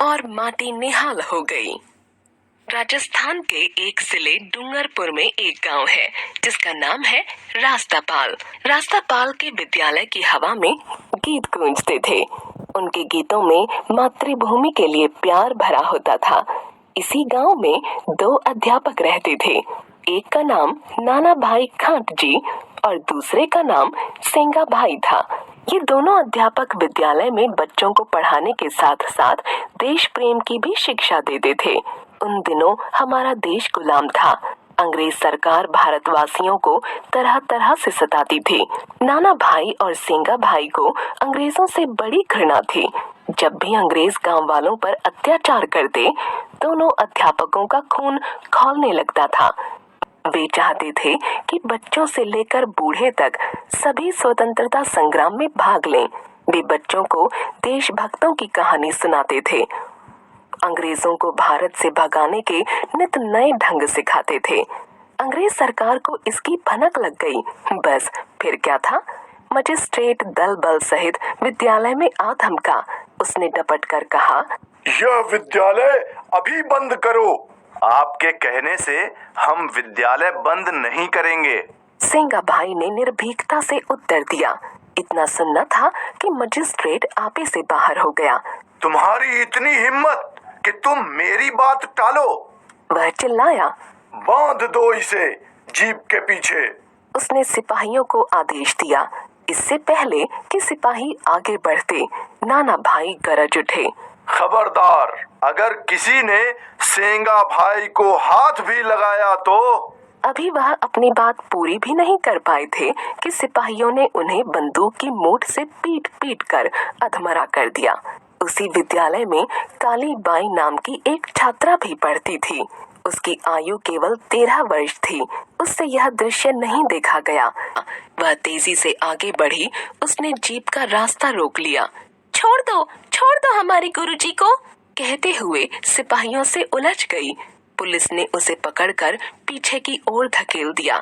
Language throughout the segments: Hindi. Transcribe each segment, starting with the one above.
और माटी निहाल हो गई। राजस्थान के एक जिले डूंगरपुर में एक गांव है जिसका नाम है रास्तापाल। रास्तापाल के विद्यालय की हवा में गीत गूंजते थे। उनके गीतों में मातृभूमि के लिए प्यार भरा होता था। इसी गांव में 2 अध्यापक रहते थे। एक का नाम नाना भाई खांट जी और दूसरे का नाम सेंगा भाई था। ये दोनों अध्यापक विद्यालय में बच्चों को पढ़ाने के साथ साथ देश प्रेम की भी शिक्षा देते थे। उन दिनों हमारा देश गुलाम था। अंग्रेज सरकार भारतवासियों को तरह तरह से सताती थी। नाना भाई और सेंगा भाई को अंग्रेजों से बड़ी घृणा थी। जब भी अंग्रेज गांव वालों पर अत्याचार करते, दोनों अध्यापकों का खून खौलने लगता था। वे चाहते थे कि बच्चों से लेकर बूढ़े तक सभी स्वतंत्रता संग्राम में भाग लें। वे बच्चों को देशभक्तों की कहानी सुनाते थे। अंग्रेजों को भारत से भगाने के नित नए ढंग सिखाते थे। अंग्रेज सरकार को इसकी भनक लग गई। बस फिर क्या था, मजिस्ट्रेट दल बल सहित विद्यालय में आ धमका। उसने डपट कर कहा, यह विद्यालय अभी बंद करो। आपके कहने से हम विद्यालय बंद नहीं करेंगे। सेंगा भाई ने निर्भीकता से उत्तर दिया। इतना सुनना था कि मजिस्ट्रेट आपे से बाहर हो गया। तुम्हारी इतनी हिम्मत कि तुम मेरी बात टालो, वह चिल्लाया। बांध दो इसे जीप के पीछे। उसने सिपाहियों को आदेश दिया। इससे पहले कि सिपाही आगे बढ़ते, नाना भाई गरज उठे, खबरदार, अगर किसी ने सेंगा भाई को हाथ भी लगाया तो। अभी वह अपनी बात पूरी भी नहीं कर पाए थे कि सिपाहियों ने उन्हें बंदूक की नोक से पीट पीट कर अधमरा कर दिया। उसी विद्यालय में काली बाई नाम की एक छात्रा भी पढ़ती थी। उसकी आयु केवल 13 वर्ष थी। उससे यह दृश्य नहीं देखा गया। वह तेजी से आगे बढ़ी। उसने जीप का रास्ता रोक लिया। छोड़ दो हमारे गुरुजी को, कहते हुए सिपाहियों से उलझ गई। पुलिस ने उसे पकड़कर पीछे की ओर धकेल दिया।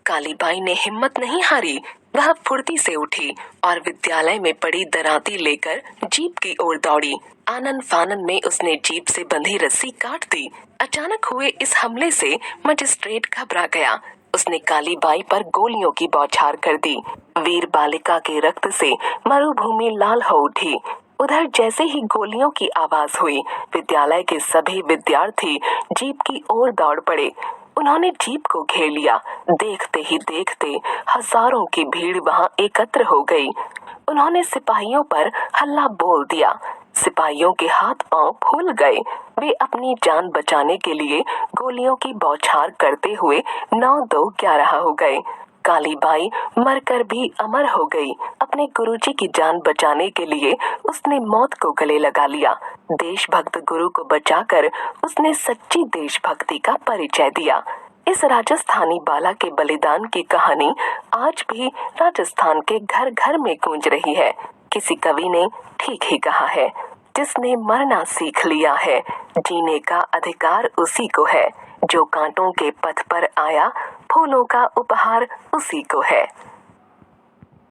कालीबाई ने हिम्मत नहीं हारी। वह फुर्ती से उठी और विद्यालय में पड़ी दराती लेकर जीप की ओर दौड़ी। आनन फानन में उसने जीप से बंधी रस्सी काट दी। अचानक हुए इस हमले से मजिस्ट्रेट घबरा गया। उसने कालीबाई पर गोलियों की बौछार कर दी। वीर बालिका के रक्त से मरुभूमि लाल हो उठी। उधर जैसे ही गोलियों की आवाज हुई, विद्यालय के सभी विद्यार्थी जीप की ओर दौड़ पड़े। उन्होंने जीप को घेर लिया। देखते ही देखते हजारों की भीड़ वहां एकत्र हो गई। उन्होंने सिपाहियों पर हल्ला बोल दिया। सिपाहियों के हाथ पांव फूल गए। वे अपनी जान बचाने के लिए गोलियों की बौछार करते हुए 9-2-11 हो गए। कालीबाई मरकर भी अमर हो गई। अपने गुरुजी की जान बचाने के लिए उसने मौत को गले लगा लिया। देशभक्त गुरु को बचाकर उसने सच्ची देशभक्ति का परिचय दिया। इस राजस्थानी बाला के बलिदान की कहानी आज भी राजस्थान के घर घर में गूंज रही है। किसी कवि ने ठीक ही कहा है, जिसने मरना सीख लिया है, जीने का अधिकार उसी को है। जो कांटों के पथ पर आया, फूलों का उपहार उसी को है।